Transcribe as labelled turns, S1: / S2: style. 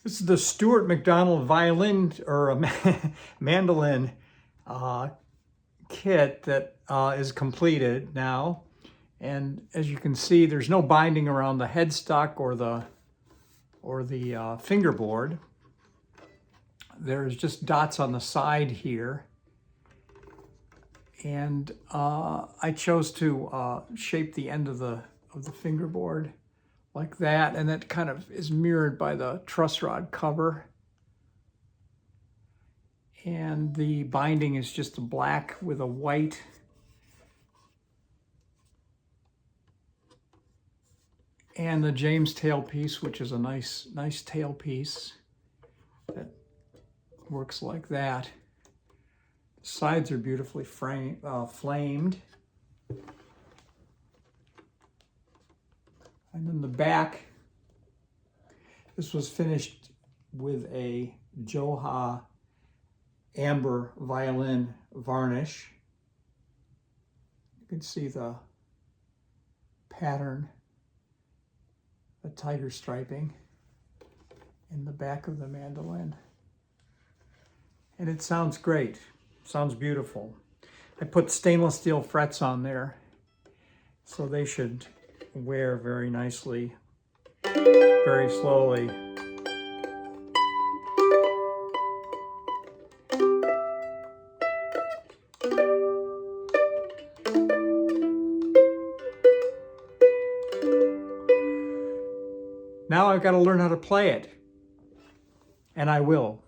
S1: This is the Stewart MacDonald violin or mandolin kit that is completed now. And as you can see, there's no binding around the headstock or the fingerboard. There's just dots on the side here. And I chose to shape the end of the fingerboard like that, and that kind of is mirrored by the truss rod cover. And the binding is just a black with a white. And the James tailpiece, which is a nice tailpiece that works like that. The sides are beautifully flamed. And then the back, this was finished with a Joha amber violin varnish. You can see the pattern, the tiger striping in the back of the mandolin. And it sounds great, sounds beautiful. I put stainless steel frets on there, so they should wear very nicely, very slowly. Now I've got to learn how to play it, and I will.